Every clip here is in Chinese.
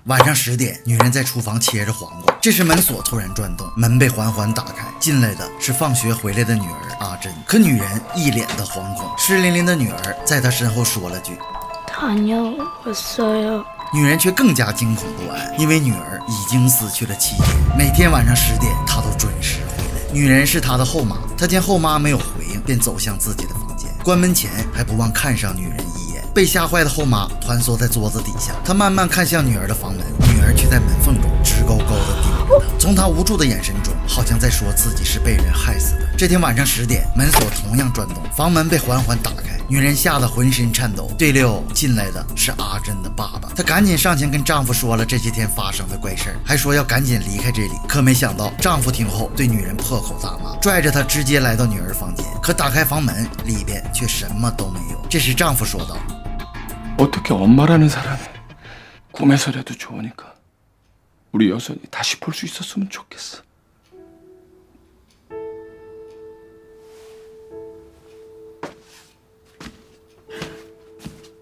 晚上10点，女人在厨房切着黄瓜，这时门锁突然转动，门被缓缓打开，进来的是放学回来的女儿阿珍。可女人一脸的惶恐，湿淋淋的女儿在她身后说了句다녀왔어요。女人却更加惊恐不安，因为女儿已经死去了7天，每天晚上10点她都准时回来。女人是她的后妈，她见后妈没有回应，便走向自己的房间，关门前还不忘看上女人一眼。被吓坏的后妈团缩在桌子底下，她慢慢看向女儿的房门，女儿却在门缝中直勾勾地盯着她，从她无助的眼神中，好像在说自己是被人害死的。这天晚上10点，门锁同样转动，房门被缓缓打开，女人吓得浑身颤抖。对溜，进来的是阿珍的爸爸，她赶紧上前跟丈夫说了这些天发生的怪事，还说要赶紧离开这里。可没想到丈夫听后对女人破口大骂，拽着她直接来到女儿房间。可打开房门，里边却什么都没有。这时丈夫说道어떻게 엄마라는 사람이 꿈에서라도 좋으니까 우리 여전히 다시 볼 수 있었으면 좋겠어.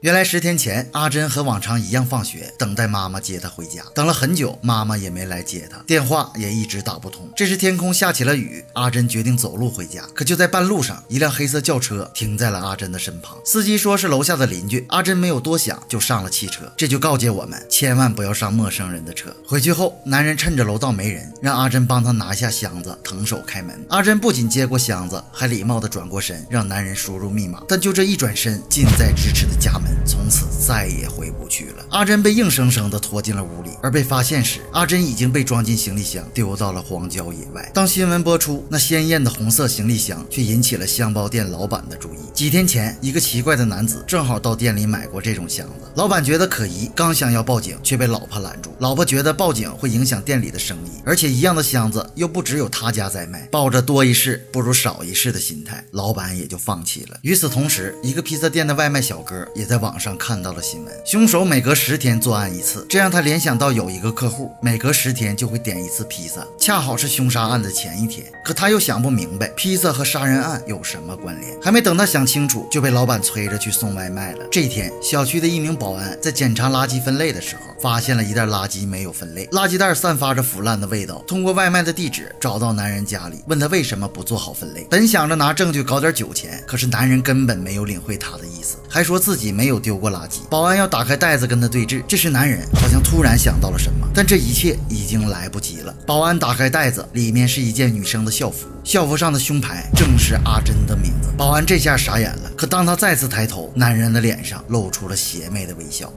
原来10天前，阿珍和往常一样放学，等待妈妈接她回家。等了很久，妈妈也没来接她，电话也一直打不通。这时天空下起了雨，阿珍决定走路回家。可就在半路上，一辆黑色轿车停在了阿珍的身旁，司机说是楼下的邻居。阿珍没有多想，就上了汽车。这就告诫我们，千万不要上陌生人的车。回去后，男人趁着楼道没人，让阿珍帮他拿下箱子，腾手开门。阿珍不仅接过箱子，还礼貌地转过身，让男人输入密码。但就这一转身，近在咫尺的家门从此再也回不去了。阿珍被硬生生地拖进了屋里，而被发现时，阿珍已经被装进行李箱，丢到了荒郊野外。当新闻播出，那鲜艳的红色行李箱却引起了箱包店老板的注意。几天前，一个奇怪的男子正好到店里买过这种箱子，老板觉得可疑，刚想要报警，却被老婆拦住。老婆觉得报警会影响店里的生意，而且一样的箱子又不只有他家在卖，抱着多一事不如少一事的心态，老板也就放弃了。与此同时，一个披萨店的外卖小哥也在网上看到了新闻，凶手每隔10天作案一次，这让他联想到有一个客户每隔10天就会点一次披萨，恰好是凶杀案的前一天。可他又想不明白披萨和杀人案有什么关联，还没等他想清楚，就被老板催着去送外卖了。这一天，小区的一名保安在检查垃圾分类的时候，发现了一袋垃圾没有分类，垃圾袋散发着腐烂的味道。通过外卖的地址找到男人家里，问他为什么不做好分类。本想着拿证据搞点酒钱，可是男人根本没有领会他的意思，还说自己没有丢过垃圾。保安要打开袋子跟他对峙，这时男人好像突然想到了什么，但这一切已经来不及了。保安打开袋子，里面是一件女生的校服，校服上的胸牌正是阿珍的名字。保安这下傻眼了，可当他再次抬头，男人的脸上露出了邪魅的微笑。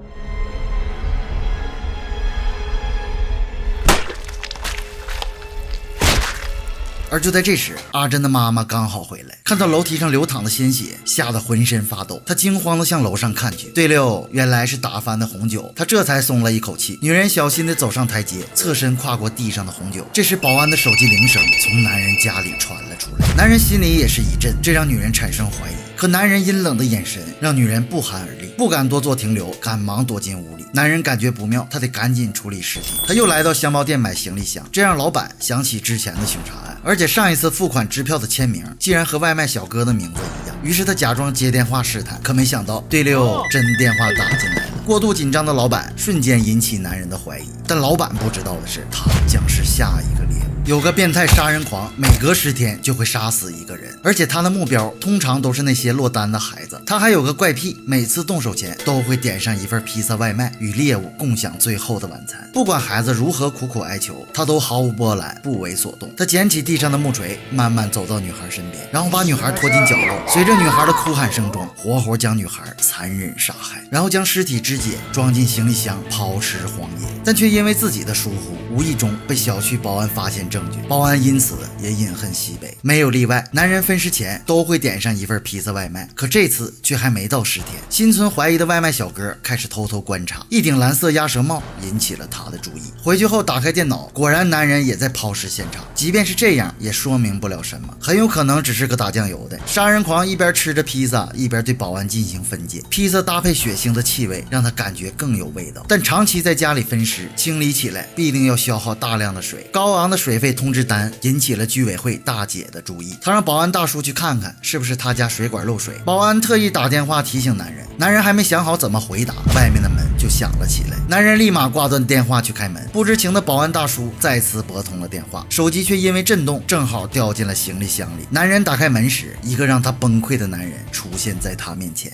而就在这时，阿珍的妈妈刚好回来，看到楼梯上流淌的鲜血，吓得浑身发抖。她惊慌地向楼上看去，对溜，原来是打翻的红酒。她这才松了一口气。女人小心地走上台阶，侧身跨过地上的红酒。这时，保安的手机铃声从男人家里传了出来，男人心里也是一震，这让女人产生怀疑。可男人阴冷的眼神让女人不寒而栗，不敢多做停留，赶忙躲进屋里。男人感觉不妙，他得赶紧处理尸体。他又来到箱包店买行李箱，这让老板想起之前的凶杀案，而且上一次付款支票的签名竟然和外卖小哥的名字一样。于是他假装接电话试探，可没想到对溜，真电话打进来了。过度紧张的老板瞬间引起男人的怀疑，但老板不知道的是，他将是下一个猎物。有个变态杀人狂，每隔10天就会杀死一个人，而且他的目标通常都是那些落单的孩子。他还有个怪癖，每次动手前都会点上一份披萨外卖，与猎物共享最后的晚餐。不管孩子如何苦苦哀求，他都毫无波澜，不为所动。他捡起地上的木锤，慢慢走到女孩身边，然后把女孩拖进角落，随着女孩的哭喊声中，活活将女孩残忍杀害，然后将尸体肢解，装进行李箱，抛尸荒野。但却因为自己的疏忽，无意中被小区保安发现证据，保安因此也饮恨西北。没有例外，男人分尸前都会点上一份披萨外卖，可这次却还没到10天。心存怀疑的外卖小哥开始偷偷观察，一顶蓝色鸭舌帽引起了他的注意。回去后打开电脑，果然男人也在抛尸现场。即便是这样，也说明不了什么，很有可能只是个打酱油的。杀人狂一边吃着披萨，一边对保安进行分解。披萨搭配血腥的气味，让他感觉更有味道。但长期在家里分尸，清理起来必定要消耗大量的水，高昂的水费费通知单引起了居委会大姐的注意，她让保安大叔去看看是不是他家水管漏水。保安特意打电话提醒男人，男人还没想好怎么回答，外面的门就响了起来。男人立马挂断电话去开门，不知情的保安大叔再次拨通了电话，手机却因为震动正好掉进了行李箱里。男人打开门时，一个让他崩溃的男人出现在他面前。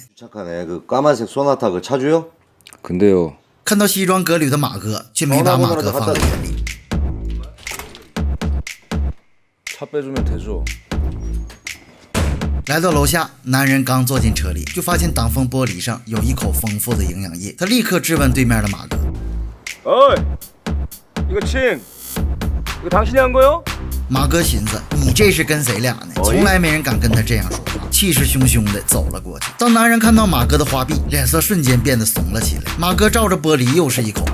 근데요. 看到西装革履的马哥，却没把马哥放在眼里。 차 빼주면 되죠. 来到楼下，男人刚坐进车里，就发现挡风玻璃上有一口丰富的营养液。他立刻质问对面的马哥：“이거 칭, 이거 당신이 한 거요？” 马哥寻思，你这是跟谁俩呢？从来没人敢跟他这样说话，气势汹汹的走了过去。当男人看到马哥的花臂，脸色瞬间变得怂了起来。马哥照着玻璃又是一口。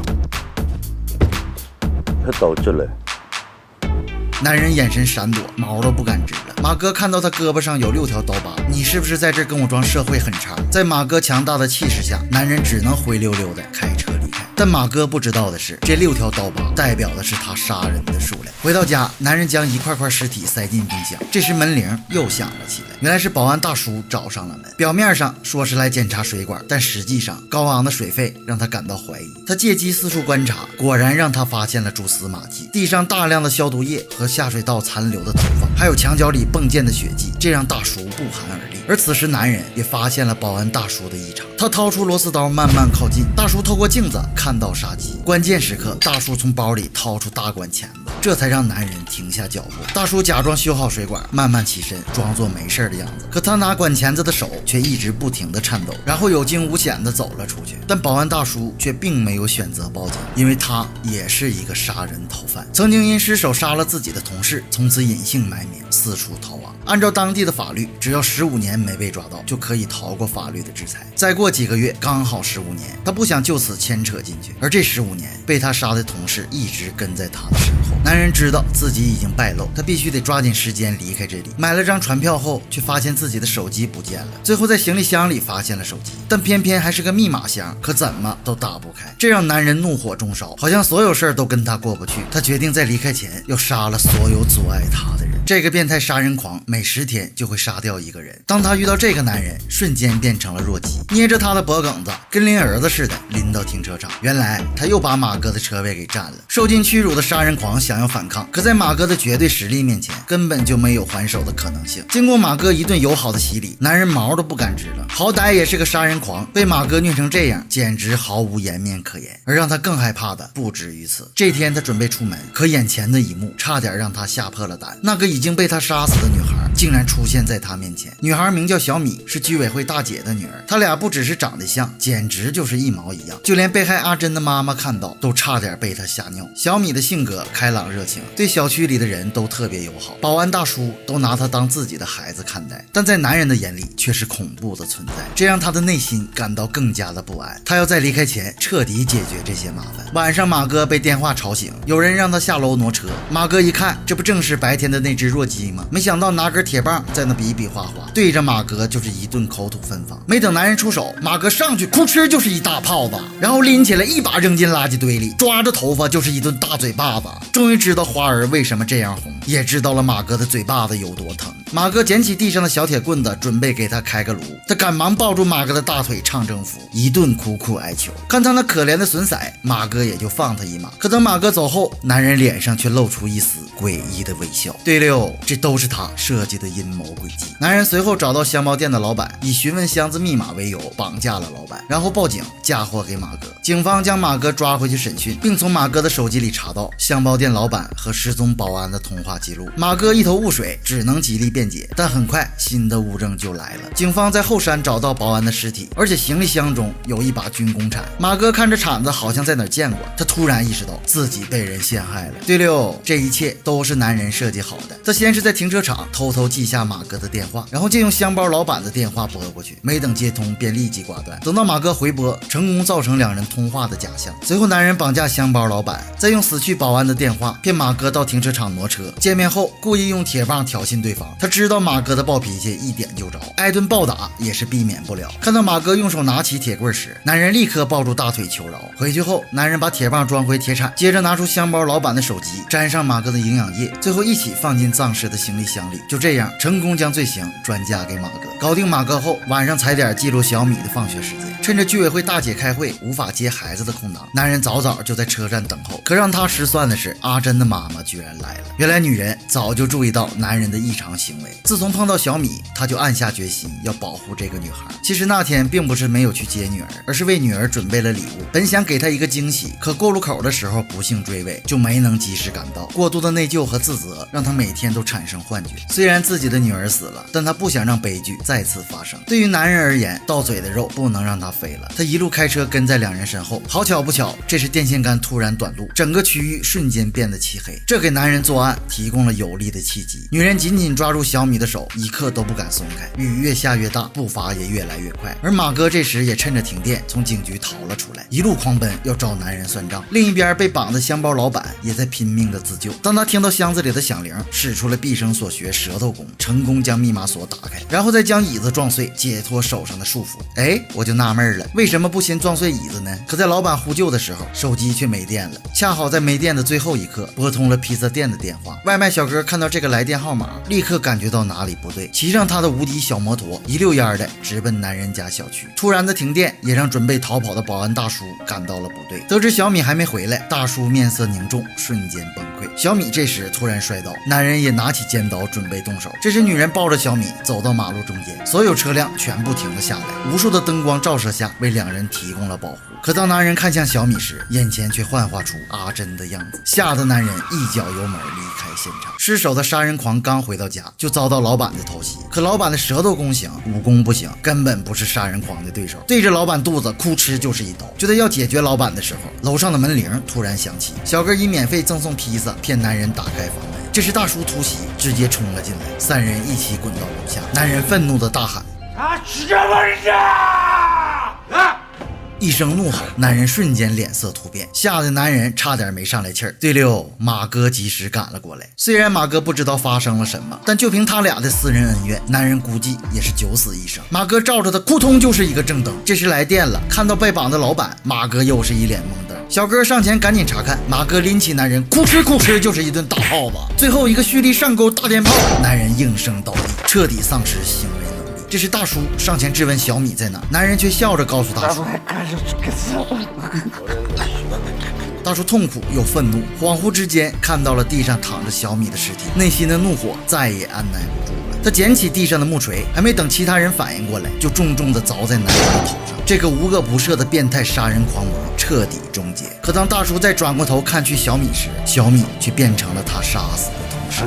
男人眼神闪躲，毛都不敢直了。马哥看到他胳膊上有6条刀疤，你是不是在这跟我装社会很长？在马哥强大的气势下，男人只能灰溜溜的开车离开。但马哥不知道的是，这6条刀疤代表的是他杀人的数量。回到家，男人将一块块尸体塞进冰箱。这时门铃又响了起来，原来是保安大叔找上了门。表面上说是来检查水管，但实际上高昂的水费让他感到怀疑。他借机四处观察，果然让他发现了蛛丝马迹：地上大量的消毒液和下水道残留的头发，还有墙角里迸溅的血迹，这让大叔不寒而栗。而此时男人也发现了保安大叔的异常，他掏出螺丝刀慢慢靠近。大叔透过镜子看到杀机，关键时刻大叔从包里掏出大管钳子，这才让男人停下脚步。大叔假装修好水管，慢慢起身，装作没事的样子。可他拿管钳子的手却一直不停地颤抖，然后有惊无险地走了出去。但保安大叔却并没有选择报警，因为他也是一个杀人逃犯，曾经因失手杀了自己的同事，从此隐姓埋名，四处逃亡。按照当地的法律，只要15年没被抓到，就可以逃过法律的制裁。再过几个月，刚好15年，他不想就此牵扯进去。而这15年，被他杀的同事一直跟在他的身后。男人知道自己已经败露，他必须得抓紧时间离开这里。买了张船票后，却发现自己的手机不见了。最后在行李箱里发现了手机，但偏偏还是个密码箱，可怎么都打不开。这让男人怒火中烧，好像所有事儿都跟他过不去。他决定在离开前要杀了所有阻碍他的人。这个变态杀人狂每10天就会杀掉一个人。当他遇到这个男人，瞬间变成了弱鸡，捏着他的脖梗子，跟拎儿子似的拎到停车场。原来他又把马哥的车位给占了。受尽屈辱的杀人狂想要反抗，可在马哥的绝对实力面前，根本就没有还手的可能性。经过马哥一顿友好的洗礼，男人毛都不敢直了。好歹也是个杀人狂，被马哥虐成这样，简直毫无颜面可言。而让他更害怕的不止于此。这天他准备出门，可眼前的一幕差点让他吓破了胆。那个已经被他杀死的女孩竟然出现在他面前。女孩名叫小米，是居委会大姐的女儿。他俩不只是长得像，简直就是一毛一样。就连被害阿珍的妈妈看到，都差点被他吓尿。小米的性格开朗热情，对小区里的人都特别友好，保安大叔都拿她当自己的孩子看待。但在男人的眼里却是恐怖的存在，这让他的内心感到更加的不安。他要在离开前彻底解决这些麻烦。晚上马哥被电话吵醒，有人让他下楼挪车。马哥一看，这不正是白天的那只弱鸡吗？没想到拿根铁棒在那比比划划，对着马哥就是一顿口吐芬芳。没等男人出手，马哥上去哭哧就是一大炮子，然后拎起来一把扔进垃圾堆里，抓着头发就是一顿大嘴巴子。终于知道花儿为什么这样红，也知道了马哥的嘴巴子有多疼。马哥捡起地上的小铁棍子，准备给他开个颅。他赶忙抱住马哥的大腿唱征服，一顿苦苦哀求。看他那可怜的损色，马哥也就放他一马。可等马哥走后，男人脸上却露出一丝诡异的微笑。对了，这都是他设计的阴谋诡计。男人随后找到箱包店的老板，以询问箱子密码为由绑架了老板，然后报警嫁祸给马哥。警方将马哥抓回去审讯，并从马哥的手机里查到箱包店老板和失踪保安的通话记录。马哥一头雾水，只能极力辩解，但很快新的物证就来了。警方在后山找到保安的尸体，而且行李箱中有一把军工铲。马哥看着铲子好像在哪儿见过，他突然意识到自己被人陷害了。对了，这一切都是男人设计好的。他先是在停车场偷偷记下马哥的电话，然后借用箱包老板的电话拨过去，没等接通便立即挂断。等到马哥回拨，成功造成两人通话的假象。随后男人绑架箱包老板，再用死去保安的电话骗马哥到停车场挪车。见面后故意用铁棒挑衅对方，他知道马哥的暴脾气一点就着，挨顿暴打也是避免不了。看到马哥用手拿起铁棍时，男人立刻抱住大腿求饶。回去后，男人把铁棒装回铁铲，接着拿出箱包老板的手机，沾上马哥的营养液，最后一起放进丧尸的行李箱里。就这样成功将罪行转嫁给马哥。搞定马哥后，晚上踩点记录小米的放学时间。趁着居委会大姐开会无法接孩子的空档，男人早早就在车站等候。可让他失算的是，阿珍的妈妈居然来了。原来女人早就注意到男人的异常行为，自从碰到小米，她就暗下决心要保护这个女孩。其实那天并不是没有去接女儿，而是为女儿准备了礼物，本想给她一个惊喜，可过路口的时候不幸追尾，就没能及时赶到。过度的内疚和自责让她每天都产生幻觉。虽然自己的女儿死了，但她不想让悲剧再次发生。对于男人而言，到嘴的肉不能让她飞了。他一路开车跟在两人身后，好巧不巧，这时电线杆突然短路，整个区域瞬间变得漆黑，这给男人作案提供了有力的契机。女人紧紧抓住小米的手，一刻都不敢松开。雨越下越大，步伐也越来越快。而马哥这时也趁着停电从警局逃了出来，一路狂奔要找男人算账。另一边被绑的箱包老板也在拼命的自救。当他听到箱子里的响铃，使出了毕生所学舌头功，成功将密码锁打开，然后再将椅子撞碎，解脱手上的束缚。我就纳闷了，为什么不先撞碎椅子呢？可在老板呼救的时候，手机却没电了。恰好在没电的最后一刻，拨通了披萨店的电话。外卖小哥看到这个来电号码，立刻感觉到哪里不对，骑上他的无敌小摩托，一溜烟的直奔男人家小区。突然的停电也让准备逃跑的保安大叔感到了不对。得知小米还没回来，大叔面色凝重，瞬间崩溃。小米这时突然摔倒，男人也拿起尖刀准备动手。这时女人抱着小米走到马路中间，所有车辆全部停了下来，无数的灯光照射下为两人提供了保护。可当男人看向小米时，眼前却幻化出阿珍的样子，吓得男人一脚油门离开现场。失手的杀人狂刚回到家，就遭到老板的偷袭。可老板的舌头功行，武功不行，根本不是杀人狂的对手，对着老板肚子哭哧就是一刀。就在要解决老板的时候，楼上的门铃突然响起，小哥以免费赠送披萨骗男人打开房门。这时大叔突袭，直接冲了进来，三人一起滚到楼下。男人愤怒的大喊：一声怒吼，男人瞬间脸色突变，吓得男人差点没上来气儿。对溜，马哥及时赶了过来。虽然马哥不知道发生了什么，但就凭他俩的私人恩怨，男人估计也是九死一生。马哥照着他扑通就是一个正蹬。这时来电了，看到被绑的老板，马哥又是一脸懵瞪。小哥上前赶紧查看，马哥拎起男人，哭哧哭哧就是一顿大炮子，最后一个蓄力上钩大电炮，男人应声倒地，彻底丧失行为能力。这时大叔上前质问小米在哪，男人却笑着告诉大叔，大叔痛苦又愤怒，恍惚之间看到了地上躺着小米的尸体，内心的怒火再也按耐不住了。他捡起地上的木锤，还没等其他人反应过来，就重重地凿在男人的头上。这个无恶不赦的变态杀人狂魔彻底终结。可当大叔再转过头看去小米时，小米却变成了他杀死的同事。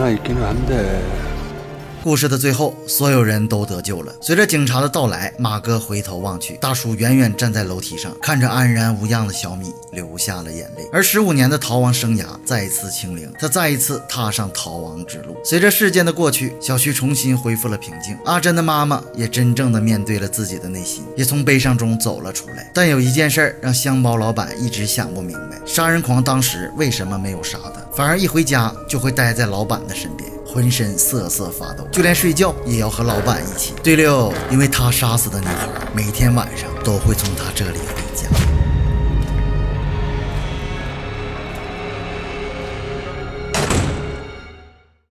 故事的最后，所有人都得救了。随着警察的到来，马哥回头望去，大叔远远站在楼梯上，看着安然无恙的小米，流下了眼泪。而15年的逃亡生涯再次清零，他再一次踏上逃亡之路。随着事件的过去，小区重新恢复了平静。阿珍的妈妈也真正的面对了自己的内心，也从悲伤中走了出来。但有一件事让箱包老板一直想不明白，杀人狂当时为什么没有杀他，反而一回家就会待在老板的身边，浑身瑟瑟发抖，就连睡觉也要和老板一起。对溜，因为他杀死的女孩每天晚上都会从他这里回家。